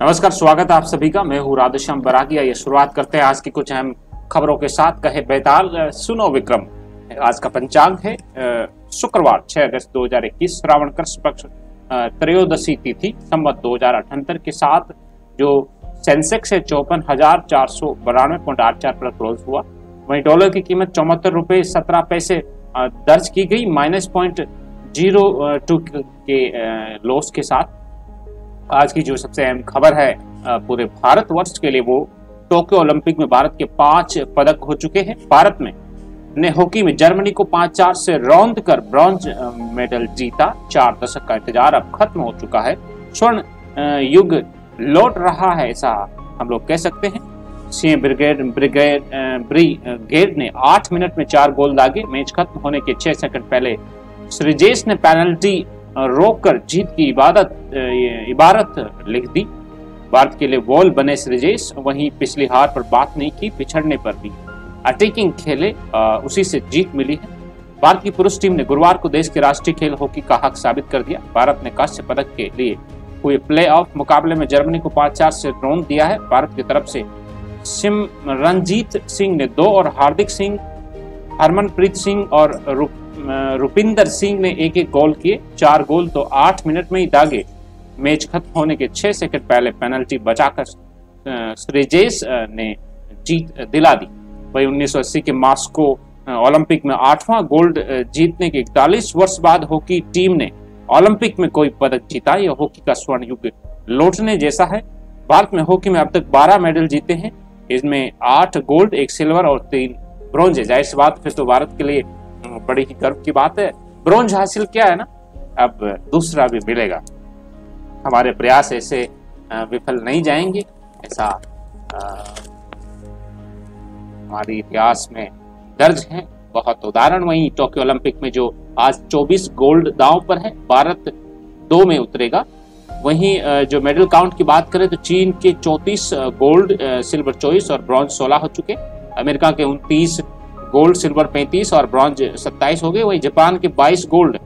नमस्कार, स्वागत है आप सभी का। मैं हूँ राधेश्याम बरागिया। ये शुरुआत करते हैं आज की कुछ अहम खबरों के साथ। कहे बेताल सुनो विक्रम। आज का पंचांग है शुक्रवार 6 अगस्त 2021, श्रावण कृष्ण पक्ष त्रयोदशी तिथि संवत 2078 के साथ जो सेंसेक्स है 54,492.84 पर क्लोज हुआ। वहीं डॉलर की कीमत 74 रुपये 17 पैसे दर्ज की गई, -0.02 के लॉस के साथ। आज की जो सबसे अहम खबर है पूरे भारतवर्ष के लिए, वो टोक्यो ओलंपिक में भारत के 5 पदक हो चुके हैं। भारत ने हॉकी में जर्मनी को 5-4 से रौंद कर ब्रॉन्ज मेडल जीता। 4 दशक का इंतजार अब खत्म हो चुका है। स्वर्ण युग लौट रहा है, ऐसा हम लोग कह सकते हैं। सिंह ब्रिगेड ने 8 मिनट में 4 गोल दागे। मैच खत्म होने के 6 सेकंड पहले श्रीजेश ने पेनल्टी रोककर जीत की इबारत लिख दी। भारत के लिए वॉल बने श्रीजेश। वहीं पिछली हार पर बात नहीं की, पिछड़ने पर भी अटैकिंग खेले, उसी से जीत मिली है। भारत की पुरुष टीम ने गुरुवार को देश के राष्ट्रीय खेल हॉकी का हक साबित कर दिया। भारत ने कांस्य पदक के लिए हुए प्लेऑफ मुकाबले में जर्मनी को 5-4 से रौंद दिया है। भारत की तरफ से सिमरनजीत सिंह ने 2 और हार्दिक सिंह, हरमनप्रीत सिंह और रुपिंदर सिंह ने 1-1 गोल किए। 4 गोल तो 8 मिनट में ही दागे। मैच खत्म होने के 6 सेकंड पहले पेनल्टी बचाकर श्रीजेश ने जीत दिला दी। वही 1980 के मॉस्को ओलंपिक में 8वां गोल्ड जीतने के 41 वर्ष बाद हॉकी टीम ने ओलंपिक में कोई पदक जीता। यह हॉकी का स्वर्ण युग लौटने जैसा है। भारत में हॉकी में अब तक 12 मेडल जीते हैं। इसमें 8 गोल्ड, 1 सिल्वर और 3 ब्रॉन्ज है। जाहिर सी बात, फिर तो भारत के लिए बड़ी ही गर्व की बात है। ब्रॉन्ज हासिल किया है ना, अब दूसरा भी मिलेगा। हमारे प्रयास ऐसे विफल नहीं जाएंगे, ऐसा हमारे इतिहास में दर्ज है बहुत उदाहरण। वहीं टोक्यो ओलंपिक में जो आज 24 गोल्ड दांव पर है, भारत 2 में उतरेगा। वहीं जो मेडल काउंट की बात करें तो चीन के 34 गोल्ड, सिल्वर 24 और ब्रॉन्ज 16 हो चुके। अमेरिका के 29 गोल्ड, सिल्वर 35 और ब्रॉन्ज 27 हो गए। वहीं जापान के 22 गोल्ड,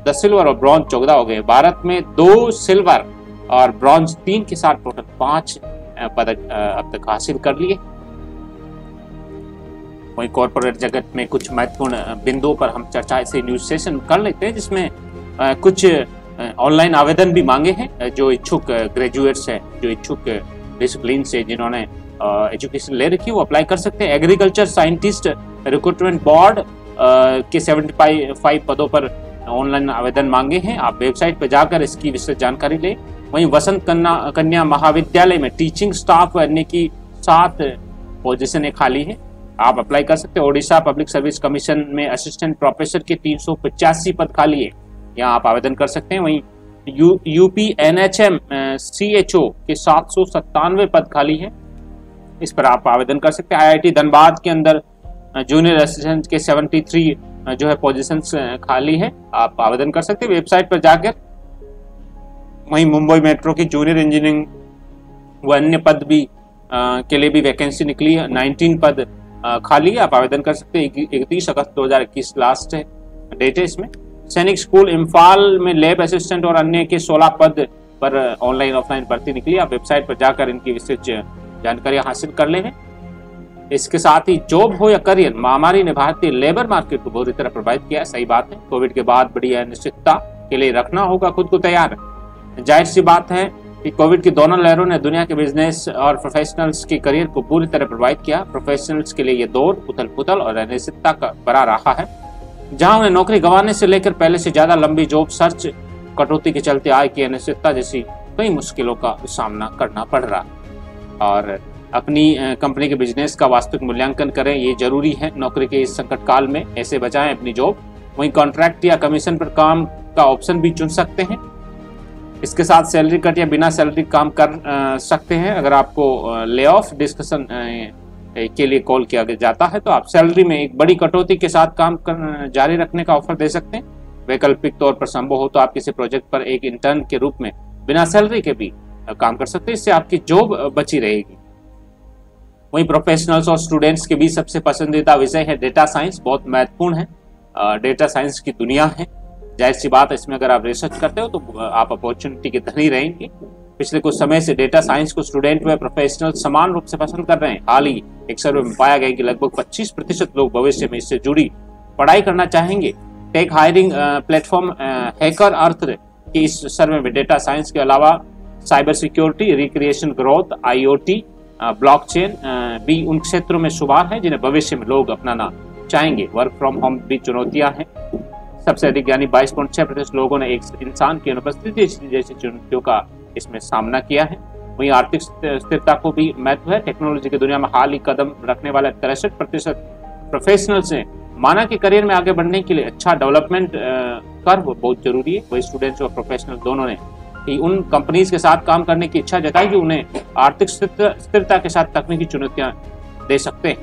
10 सिल्वर और ब्रॉन्ज 14 हो गए। भारत में 2 सिल्वर और ब्रॉन्ज 3 के साथ टोटल 5 पदक अब तक हासिल कर लिए। वहीं कॉर्पोरेट जगत में कुछ महत्वपूर्ण बिंदुओं पर हम चर्चा इसे न्यूज सेशन कर लेते हैं, जिसमें कुछ ऑनलाइन आवेदन भी मांगे हैं। जो इच्छुक ग्रेजुएट्स हैं, जो इच्छुक डिसिप्लिन से जिन्होंने एजुकेशन ले रखी, वो अप्लाई कर सकते हैं। एग्रीकल्चर साइंटिस्ट रिक्रूटमेंट बोर्ड के 75 पदों पर ऑनलाइन आवेदन मांगे हैं। आप वेबसाइट पर जाकर इसकी विस्तृत जानकारी लें। वहीं वसंत कन्या महाविद्यालय में टीचिंग स्टाफ अन्य की 7 पोजीशन खाली है, आप अप्लाई कर सकते हैं। ओडिशा पब्लिक सर्विस कमीशन में असिस्टेंट प्रोफेसर के 385 पद खाली है, यहाँ आप आवेदन कर सकते हैं। वहीं यूपी NHM CHO के 797 पद खाली है, इस पर आप आवेदन कर सकते हैं। IIT धनबाद के अंदर जूनियर असिस्टेंट के 73 जो है पोजीशंस खाली है, आप आवेदन कर सकते हैं वेबसाइट पर जाकर। वहीं मुंबई मेट्रो की जूनियर इंजीनियरिंग व अन्य पद भी के लिए भी वैकेंसी निकली है। 19 पद खाली है, आप आवेदन कर सकते हैं। 31 अगस्त 2021 लास्ट है डेट है इसमें। सैनिक स्कूल इम्फाल में लैब असिस्टेंट और अन्य के 16 पद पर ऑनलाइन ऑफलाइन भर्ती निकली। आप वेबसाइट पर जाकर इनकी विस्तृत जानकारी हासिल कर लें। इसके साथ ही जॉब हो या करियर, महामारी ने भारतीय लेबर मार्केट को बुरी तरह प्रभावित किया। सही बात है, कोविड के बाद बड़ी अनिश्चितता के लिए रखना होगा खुद को तैयार। जाहिर सी बात है कि कोविड की दोनों लहरों ने दुनिया के बिजनेस और प्रोफेशनल्स के करियर को बुरी तरह प्रभावित किया। प्रोफेशनल्स के लिए ये दौर उथल पुथल और अनिश्चितता का बड़ा रहा है, जहां उन्हें नौकरी गंवाने से लेकर पहले से ज्यादा लंबी जॉब सर्च, कटौती के चलते आय की अनिश्चितता जैसी कई मुश्किलों का सामना करना पड़ रहा है। और अपनी कंपनी के बिजनेस का वास्तविक मूल्यांकन करें, ये जरूरी है नौकरी के इस संकट काल में। ऐसे बचाएं अपनी जॉब। वहीं कॉन्ट्रैक्ट या कमीशन पर काम का ऑप्शन भी चुन सकते हैं। इसके साथ सैलरी कट या बिना सैलरी काम कर सकते हैं। अगर आपको ले ऑफ डिस्कशन के लिए कॉल किया जाता है तो आप सैलरी में एक बड़ी कटौती के साथ काम जारी रखने का ऑफर दे सकते हैं। वैकल्पिक तौर पर संभव हो तो आप किसी प्रोजेक्ट पर एक इंटर्न के रूप में बिना सैलरी के भी काम कर सकते हैं, इससे आपकी जॉब बची रहेगी। वहीं प्रोफेशनल्स और स्टूडेंट्स के बीच सबसे पसंदीदा विषय है डेटा साइंस। बहुत महत्वपूर्ण है, डेटा साइंस की दुनिया है। जाहिर सी बात है, इसमें अगर आप रिसर्च करते हो तो आप अपॉर्चुनिटी के धनी रहेंगे। पिछले कुछ समय से डेटा साइंस को स्टूडेंट व प्रोफेशनल समान रूप से पसंद कर रहे हैं। हाल ही एक सर्वे में पाया गया कि लगभग 25% लोग भविष्य में इससे जुड़ी पढ़ाई करना चाहेंगे। टेक हायरिंग प्लेटफॉर्म हैकर अर्थ की इस सर्वे में डेटा साइंस के अलावा cyber security, recreation growth, IoT, blockchain भी उन क्षेत्रों में शुमार है जिन्हें भविष्य में लोग अपनाना चाहेंगे। वर्क फ्रॉम होम भी चुनौतियां हैं। सबसे अधिक यानी 22.6% लोगों ने एक इंसान की अनुपस्थिति जैसी चुनौतियों का इसमें सामना किया है। वहीं आर्थिक स्थिरता को भी महत्व है। टेक्नोलॉजी की दुनिया में हाल ही कदम रखने वाले 63% प्रोफेशनल्स ने माना कि करियर में आगे बढ़ने के लिए अच्छा डेवलपमेंट कर्व बहुत जरूरी है। वही स्टूडेंट्स और प्रोफेशनल दोनों ने कि उन कंपनीज के साथ काम करने की इच्छा जताई कि उन्हें आर्थिक स्थिरता के साथ तकनीकी चुनौतियां दे सकते हैं।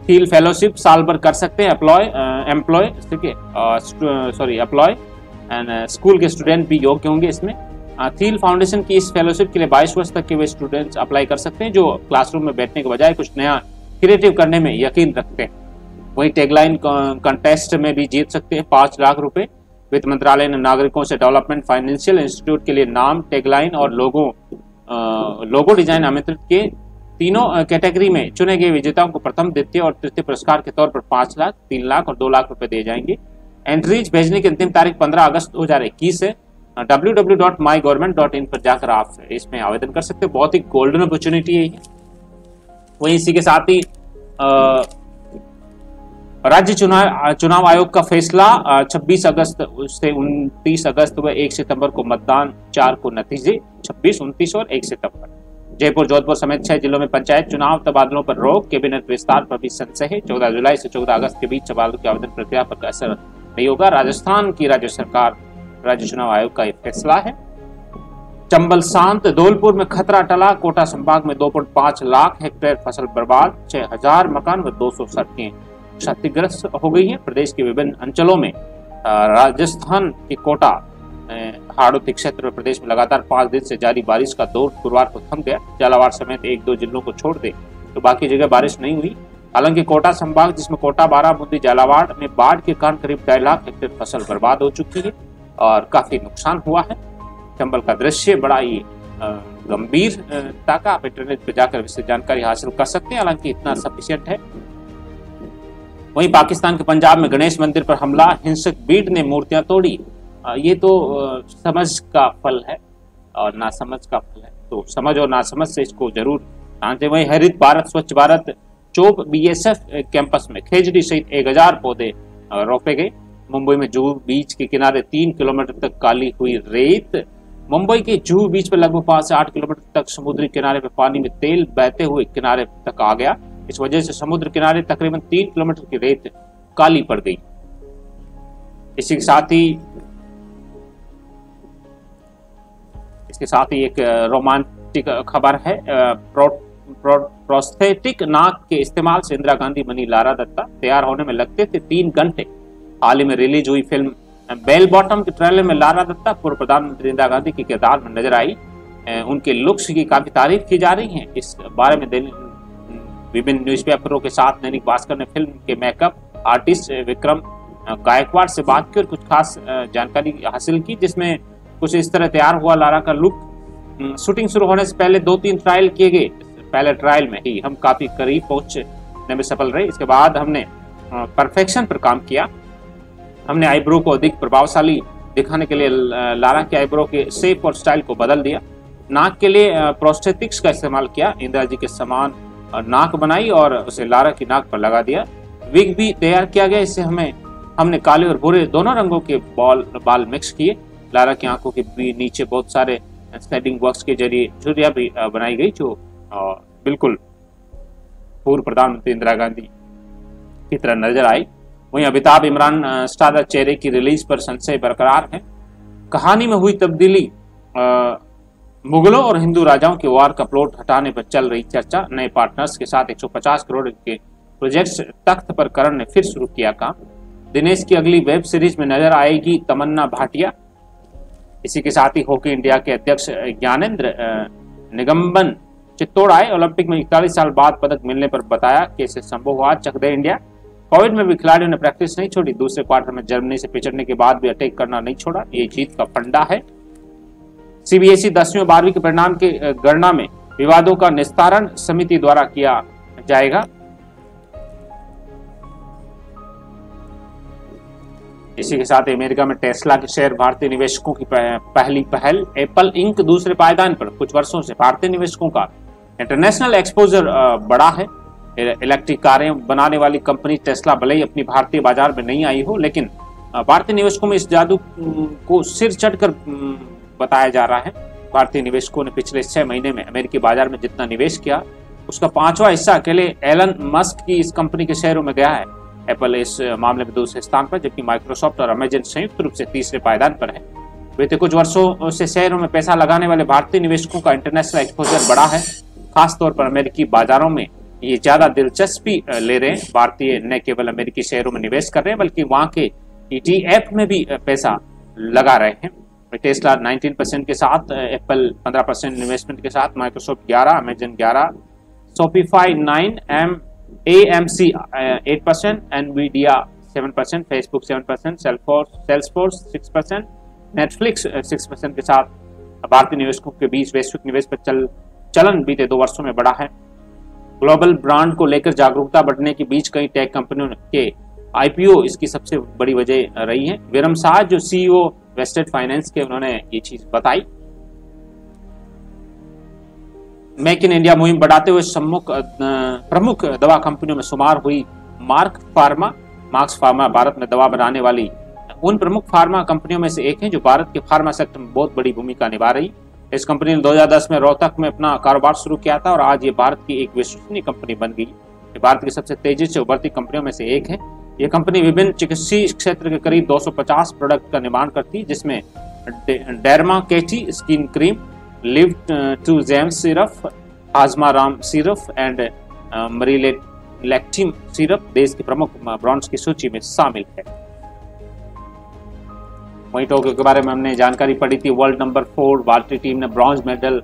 थील फेलोशिप साल भर कर सकते हैं एम्प्लॉय एंड स्कूल के स्टूडेंट भी योग्य होंगे इसमें। थील फाउंडेशन की इस फेलोशिप के लिए 22 वर्ष तक के वे स्टूडेंट्स अप्लाई कर सकते हैं जो क्लासरूम में बैठने के बजाय कुछ नया क्रिएटिव करने में यकीन रखते हैं। वही टैगलाइन कंटेस्ट में भी जीत सकते हैं 5 लाख रुपए। वित्त मंत्रालय ने नागरिकों से डेवलपमेंट फाइनेंशियल इंस्टीट्यूट के लिए नाम, टैगलाइन और लोगो डिजाइन आमंत्रित किए। तीनों कैटेगरी में चुने गए विजेताओं को प्रथम, द्वितीय और तृतीय पुरस्कार के तौर पर 5 लाख, 3 लाख और 2 लाख रुपए दिए जाएंगे। एंट्रीज भेजने की अंतिम तारीख 15 अगस्त 2021 है। www.mygovernment.in पर जाकर आप इसमें आवेदन कर सकते हो। बहुत ही गोल्डन अपॉर्चुनिटी है। वहीं इसी के साथ ही राज्य चुनाव आयोग का फैसला 26 अगस्त से 29 अगस्त व 1 सितंबर को मतदान, 4 को नतीजे 26, 29 और 1 सितंबर। जयपुर, जोधपुर समेत 6 जिलों में पंचायत चुनाव तबादलों पर रोक, कैबिनेट विस्तार पर भी संशय है। 14 जुलाई से 14 अगस्त के बीच तबादलों की आवेदन प्रक्रिया पर असर नहीं होगा। राजस्थान की राज्य सरकार राज्य चुनाव आयोग का एक फैसला है। चंबल शांत, धौलपुर में खतरा टला। कोटा संभाग में 2.5 लाख हेक्टेयर फसल बर्बाद, 6000 मकान व 200 सड़कें क्षतिग्रस्त हो गई है। प्रदेश के विभिन्न अंचलों में राजस्थान के कोटा हाड़ौती क्षेत्र में प्रदेश में लगातार 5 दिन से जारी बारिश का दौर गुरुवार को थम गया। झालावाड़ समेत 1-2 जिलों को छोड़ दे तो बाकी जगह बारिश नहीं हुई। हालांकि कोटा संभाग जिसमें कोटा, बाराबंकी, झालावाड़ में बाढ़ के कारण करीब 2.5 लाख हेक्टेयर फसल बर्बाद हो चुकी है और काफी नुकसान हुआ है। चंबल का दृश्य बड़ा ही गंभीरता का, आप इंटरनेट पर जाकर इससे जानकारी हासिल कर सकते हैं। हालांकि इतना सफिशिएंट है। वहीं पाकिस्तान के पंजाब में गणेश मंदिर पर हमला, हिंसक भीड़ ने मूर्तियां तोड़ी। ये तो समझ का फल है और नासमझ का फल है, तो समझ और नासमझ से इसको जरूर जानते। वहीं हरित भारत, स्वच्छ भारत चौक BSF कैंपस में खेजड़ी सहित 1000 पौधे रोपे गए। मुंबई में जुहू बीच के किनारे 3 किलोमीटर तक काली हुई रेत। मुंबई के जुहू बीच पर लगभग 5 से 8 किलोमीटर तक समुद्री किनारे पर पानी में तेल बहते हुए किनारे तक आ गया। इस वजह से समुद्र किनारे तकरीबन 3 किलोमीटर की रेत काली पड़ गई। इसी के साथ ही एक रोमांटिक खबर है। प्रोस्थेटिक नाक के इस्तेमाल से इंदिरा गांधी बनी लारा दत्ता। तैयार होने में लगते थे 3 घंटे। हाल ही में रिलीज हुई फिल्म बेल बॉटम के ट्रेलर में लारा दत्ता पूर्व प्रधानमंत्री इंदिरा गांधी के किरदार में नजर आई। उनके लुक्स की काफी तारीफ की जा रही है। इस बारे में विभिन्न न्यूज़पेपरों के साथ दैनिक भास्कर ने फिल्म के मेकअप आर्टिस्ट विक्रम गायकवाड़ से बात की और कुछ खास जानकारी हासिल की, जिसमें कुछ इस तरह तैयार हुआ लारा का लुक। शूटिंग शुरू होने से पहले 2-3 ट्रायल किए गए। पहले ट्रायल में ही हम काफी करीब पहुंचने में सफल रहे। इसके बाद हमने परफेक्शन पर काम किया। हमने आईब्रो को अधिक प्रभावशाली दिखाने के लिए लारा के आईब्रो के शेप और स्टाइल को बदल दिया। नाक के लिए प्रोस्थेटिक्स का इस्तेमाल किया। इंदिरा जी के समान नाक बनाई और उसे लारा की नाक पर लगा दिया। विग भी तैयार किया गया। इससे हमने काले और भूरे दोनों रंगों के बाल मिक्स किए। लारा की आंखों के भी नीचे बहुत सारे शेडिंग बॉक्स के जरिए झुर्रियां भी बनाई गई, जो बिल्कुल पूर्व प्रधानमंत्री इंदिरा गांधी की तरह नजर आई। वहीं अमिताभ इमरान स्टारर चेहरे की रिलीज पर संशय बरकरार है। कहानी में हुई तब्दीली, मुगलों और हिंदू राजाओं के वार का प्लॉट हटाने पर चल रही चर्चा। नए पार्टनर्स के साथ 150 करोड़ के प्रोजेक्ट्स तख्त पर करण ने फिर शुरू किया काम। दिनेश की अगली वेब सीरीज में नजर आएगी तमन्ना भाटिया। इसी के साथ ही हॉकी इंडिया के अध्यक्ष ज्ञानेंद्र निगंबन चित्तौड़ाए ओलंपिक में 41 साल बाद पदक मिलने पर बताया कि इसे संभव हुआ चक दे इंडिया। कोविड में भी खिलाड़ियों ने प्रैक्टिस नहीं छोड़ी। दूसरे क्वार्टर में जर्मनी से पिछड़ने के बाद भी अटैक करना नहीं छोड़ा। ये जीत का फंडा है। सीबीएसई 10वीं और 12वीं के परिणाम की गणना में विवादों का निस्तारण समिति द्वारा किया जाएगा। इसी के साथ अमेरिका में टेस्ला के शेयर भारतीय निवेशकों की पहली पहल। एप्पल इंक दूसरे पायदान पर। कुछ वर्षों से भारतीय निवेशकों का इंटरनेशनल एक्सपोजर बढ़ा है। इलेक्ट्रिक कारें बनाने वाली कंपनी टेस्ला भले ही अपनी भारतीय बाजार में नहीं आई हो, लेकिन भारतीय निवेशकों में इस जादू को सिर चढ़कर बताया जा रहा है। भारतीय निवेशकों ने पिछले 6 महीने में अमेरिकी बाजार में जितना निवेश किया उसका 5वां हिस्सा अकेले एलन मस्क की इस कंपनी के शेयरों में गया है। एप्पल इस मामले में दूसरे स्थान पर, जबकि माइक्रोसॉफ्ट और अमेजन संयुक्त रूप से तीसरे पायदान पर है। बीते कुछ वर्षों से शेयरों में पैसा लगाने वाले भारतीय निवेशकों का इंटरनेशनल एक्सपोजर बढ़ा है। खासतौर पर अमेरिकी बाजारों में ये ज्यादा दिलचस्पी ले रहे हैं। भारतीय न केवल अमेरिकी शेयरों में निवेश कर रहे हैं बल्कि वहां के ETF में भी पैसा लगा रहे हैं। टेस्ला 19% के साथ, एप्पल 15% इन्वेस्टमेंट के साथ, Microsoft 11%, Amazon 11%, Shopify 9%, AMC 8%, Nvidia 7%, Facebook 7%, Salesforce 6%, Netflix 6% के साथ भारतीय निवेशकों के बीच वैश्विक निवेश पर चलन बीते 2 वर्षों में बढ़ा है। ग्लोबल ब्रांड को लेकर जागरूकता बढ़ने के बीच कई टेक कंपनियों के IPO इसकी सबसे बड़ी वजह रही है। विरम शाह जो CEO वेस्टेड फाइनेंस के, उन्होंने ये चीज बताई। मेक इन इंडिया मुहिम बढ़ाते हुए प्रमुख दवा कंपनियों में शुमार हुई मार्क्स फार्मा भारत में दवा बनाने वाली उन प्रमुख फार्मा कंपनियों में से एक है जो भारत के फार्मा सेक्टर में बहुत बड़ी भूमिका निभा रही। इस कंपनी ने 2010 में रोहतक में अपना कारोबार शुरू किया था और आज ये भारत की एक विश्वसनीय कंपनी बन गई। ये भारत की सबसे तेजी से उभरती कंपनियों में से एक है। ये कंपनी विभिन्न चिकित्सीय क्षेत्र के करीब 250 प्रोडक्ट का निर्माण करती है, जिसमें derma KT skin cream, liv to gem syrup, आजमाराम सिरप एंड मरीलेक्टिम सिरप देश के प्रमुख ब्रांड्स की सूची में शामिल है। वहीं टोक्यो के बारे में हमने जानकारी पढ़ी थी। वर्ल्ड नंबर 4 भारतीय टीम ने ब्रॉन्ज मेडल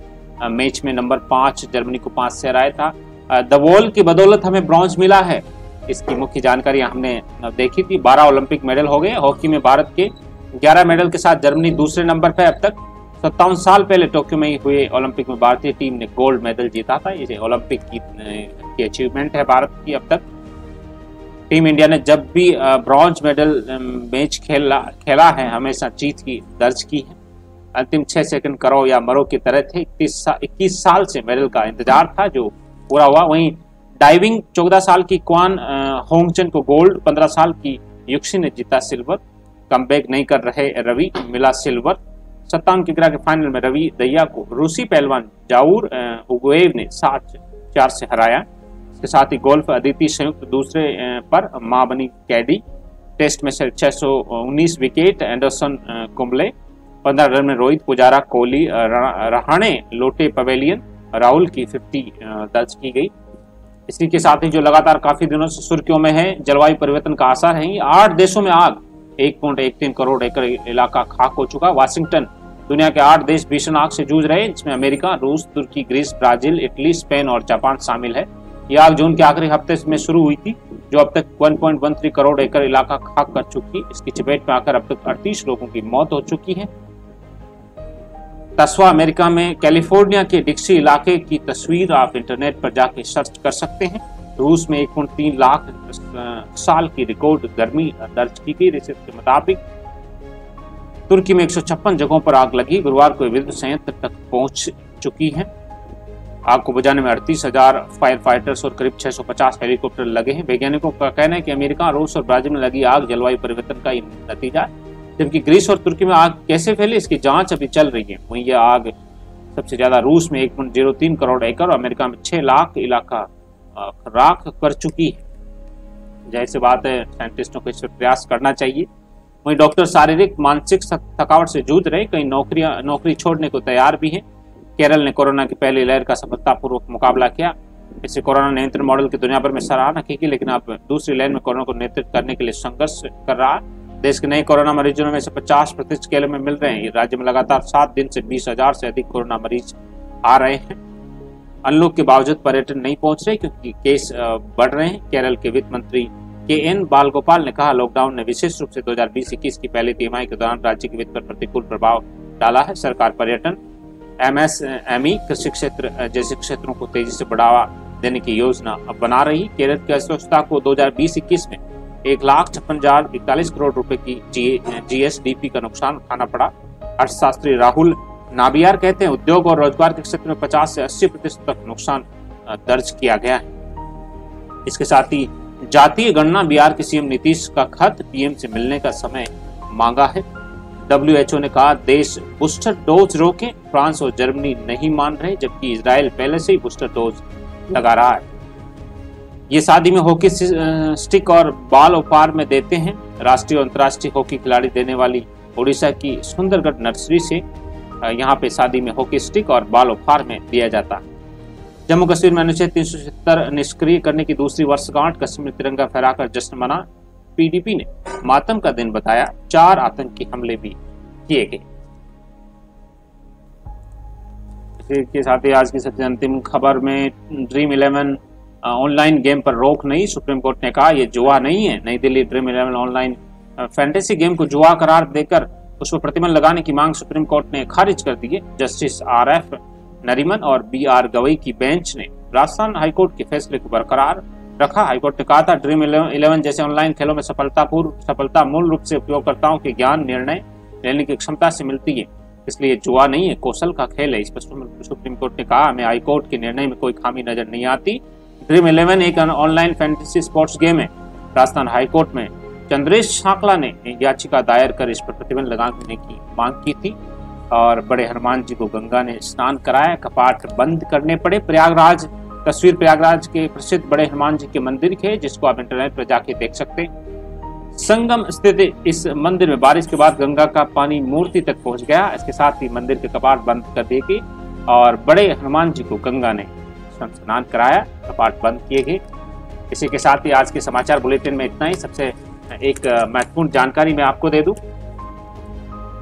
मैच में नंबर 5 जर्मनी को 5 से हराया था। द वॉल की बदौलत हमें ब्रॉन्ज मिला है, इसकी मुख्य जानकारी हमने देखी थी। 12 ओलंपिक मेडल हो गए। हॉकी में भारत के 11 मेडल के साथ जर्मनी दूसरे नंबर पर। अब तक 57 साल पहले टोक्यो में हुए ओलंपिक में भारतीय टीम ने गोल्ड मेडल जीता था। ये ओलंपिक की अचीवमेंट है भारत की। अब तक टीम इंडिया ने जब भी ब्रॉन्ज मेडल मैच खेला है हमेशा जीत की दर्ज की है। अंतिम 6 सेकंड करो या मरो की तरह थे। 21 साल से मेडल का इंतजार था जो पूरा हुआ। वहीं डाइविंग 14 साल की क्वान होंगचन को गोल्ड, 15 साल की युक्सी ने जीता सिल्वर। कमबैक नहीं कर रहे रवि, मिला सिल्वर। 57 किग्रा के फाइनल में रवि दहिया को रूसी पहलवान जाऊर उगुएव ने 7-4 से हराया। इसके साथ ही गोल्फ अदिति संयुक्त दूसरे पर मां बनी कैडी। टेस्ट में 619 विकेट एंडरसन कुंबले, 15 रन में रोहित पुजारा, कोहली, रहाणे, लोटे पवेलियन, राहुल की 50 दर्ज की गई। इसी के साथ ही जो लगातार काफी दिनों से सुर्खियों में है, जलवायु परिवर्तन का असर है। 8 देशों में आग, 1.13 करोड़ एकड़ इलाका खाक हो चुका। वाशिंगटन, दुनिया के 8 देश भीषण आग से जूझ रहे हैं, जिसमें अमेरिका, रूस, तुर्की, ग्रीस, ब्राजील, इटली, स्पेन और जापान शामिल है। यह आग जून के आखिरी हफ्ते में शुरू हुई थी, जो अब तक 1.13 करोड़ एकड़ इलाका खाक कर चुकी। इसकी चपेट में आकर अब तक 38 लोगों की मौत हो चुकी है। तस्वा अमेरिका में कैलिफोर्निया के डिक्सी इलाके की तस्वीर आप इंटरनेट पर जाके सर्च कर सकते हैं। रूस में 1.3 लाख साल की रिकॉर्ड गर्मी दर्ज की गई। रिपोर्ट के मुताबिक तुर्की में 156 जगहों पर आग लगी। गुरुवार को विद्युत संयंत्र तक पहुंच चुकी है। आग को बुझाने में 38,000 फायर फाइटर्स और करीब 650 हेलीकॉप्टर लगे हैं। वैज्ञानिकों का कहना है कि अमेरिका, रूस और ब्राजील में लगी आग जलवायु परिवर्तन का ही नतीजा है। जबकि ग्रीस और तुर्की में आग कैसे फैली, इसकी जांच अभी चल रही है। वहीं यह आग सबसे ज्यादा रूस में 1.03 करोड़ एकड़ और अमेरिका में 6 लाख इलाका राख कर चुकी है। जैसे बात है, साइंटिस्टों को इस पर प्रयास करना चाहिए। वहीं डॉक्टर शारीरिक मानसिक थकावट से जूझ रहे, कई नौकरी छोड़ने को तैयार भी है। केरल ने कोरोना की पहली लहर का सफलतापूर्वक मुकाबला किया। इससे कोरोना नियंत्रण मॉडल की दुनिया भर में सराहना की, लेकिन अब दूसरी लहर में कोरोना को नियंत्रित करने के लिए संघर्ष कर रहा है। देश के नए कोरोना मरीजों में से 50% केरल में मिल रहे हैं। राज्य में लगातार 7 दिन से 20,000 से अधिक कोरोना मरीज आ रहे हैं। अनलॉक के बावजूद पर्यटन नहीं पहुंच रहे क्योंकि केस बढ़ रहे हैं। केरल के वित्त मंत्री KN बालगोपाल ने कहा, लॉकडाउन ने विशेष रूप से 2020-21 की पहली तिमाही के दौरान राज्य के वित्त पर प्रतिकूल प्रभाव डाला है। सरकार पर्यटन, MSME कृषि क्षेत्र जैसे क्षेत्रों को तेजी से बढ़ावा देने की योजना बना रही। केरल की अर्थव्यवस्था को 2020-21 में 1,56,041 करोड़ रुपए की GSDP का नुकसान उठाना पड़ा। अर्थशास्त्री राहुल नाबियार कहते हैं उद्योग और रोजगार के क्षेत्र में 50 से 80% तक नुकसान दर्ज किया गया है। इसके साथ ही जातीय गणना बिहार के सीएम नीतीश का खत पीएम से मिलने का समय मांगा है। WHO ने कहा देश बूस्टर डोज रोके, फ्रांस और जर्मनी नहीं मान रहे, जबकि इजराइल पहले से ही बूस्टर डोज लगा रहा है। ये शादी में हॉकी स्टिक और बाल उपहार में देते हैं। राष्ट्रीय और अंतर्राष्ट्रीय हॉकी खिलाड़ी देने वाली ओडिशा की सुंदरगढ़ नर्सरी से यहाँ पे शादी में हॉकी स्टिक और बाल उपहार में दिया जाता है। जम्मू कश्मीर में अनुच्छेद 370 निष्क्रिय करने की दूसरी वर्षगांठ, कश्मीर में तिरंगा फहराकर जश्न मना। PDP ने मातम का दिन बताया, 4 आतंकी हमले भी किए गए। इसके साथ ही आज की सबसे अंतिम खबर में ड्रीम 11 ऑनलाइन गेम पर रोक नहीं, सुप्रीम कोर्ट ने कहा यह जुआ नहीं है। नई Delhi dream 11 online fantasy game को जुआ करार देकर उस पर प्रतिबंध लगाने की मांग सुप्रीम कोर्ट ने खारिज कर दी है। जस्टिस RF नरीमन और BR गवई की बेंच ने राजस्थान हाईकोर्ट के फैसले को बरकरार रखा। हाईकोर्ट ने कहा था ड्रीम 11 जैसे ऑनलाइन खेलों में सफलता मूल रूप से उपयोगकर्ताओं के ज्ञान निर्णय लेने की क्षमता से मिलती है, इसलिए जुआ नहीं है, कौशल का खेल है। इस पर सुप्रीम कोर्ट ने कहा हमें हाईकोर्ट के निर्णय में कोई खामी नजर नहीं आती। ड्रीम 11 एक ऑनलाइन फैंटेसी स्पोर्ट्स गेम है। राजस्थान हाईकोर्ट में चंद्रेश सांकला ने याचिका दायर कर इस पर प्रतिबंध लगाने की मांग की थी और बड़े हनुमान जी को गंगा ने स्नान कराया, कपाट बंद करने पड़े। प्रयागराज तस्वीर प्रयागराज के प्रसिद्ध बड़े हनुमान जी के मंदिर के, जिसको आप इंटरनेट पर जाके देख सकते हैं। संगम स्थित इस मंदिर में बारिश के बाद गंगा का पानी मूर्ति तक पहुंच गया। इसके साथ ही मंदिर के कपाट बंद कर दिए गए और बड़े हनुमान जी को गंगा ने स्नान कराया, कपाट बंद किए गए। इसी के साथ ही आज के समाचार बुलेटिन में इतना ही। सबसे एक महत्वपूर्ण जानकारी मैं आपको दे दूं,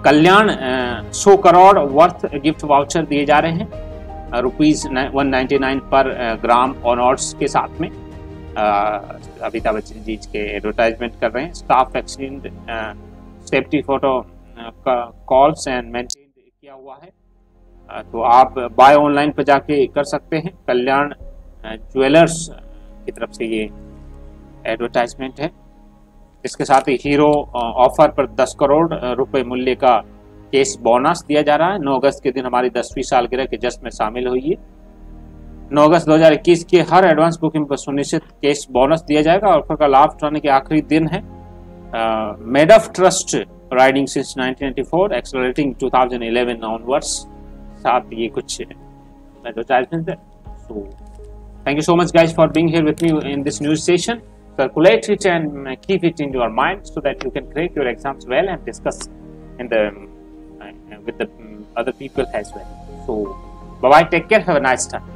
कल्याण 100 करोड़ वर्थ गिफ्ट वाउचर दिए जा रहे हैं ₹199 पर ग्राम ऑनर्स के साथ में। अमिताभ बच्चन जी के एडवर्टाइजमेंट कर रहे हैं। Staff vaccine safety photo calls and maintain किया हुआ है, तो आप बाय ऑनलाइन पर जाके कर सकते हैं। कल्याण ज्वेलर्स की तरफ से ये एडवर्टाइजमेंट है। इसके साथ ही हीरो ऑफर पर 10 करोड़ रुपए मूल्य का केस बोनस दिया जा रहा है। 9 अगस्त के दिन हमारी 10वीं सालगिरह के जश्न में शामिल हुई है। 9 अगस्त 2021 के हर एडवांस बुकिंग पर सुनिश्चित केस बोनस दिया जाएगा। ऑफर का लाभ उठाने के आखिरी दिन है। Made of trust riding since 1994 accelerating 2011 onwards. साथ ये कुछ एडवर्टाइजमेंट है। So thank you so much guys for being here with me in this news session. Circulate it and keep it in your mind so that you can crack your exams well and discuss in the with the other people as well. So bye bye, take care, have a nice time.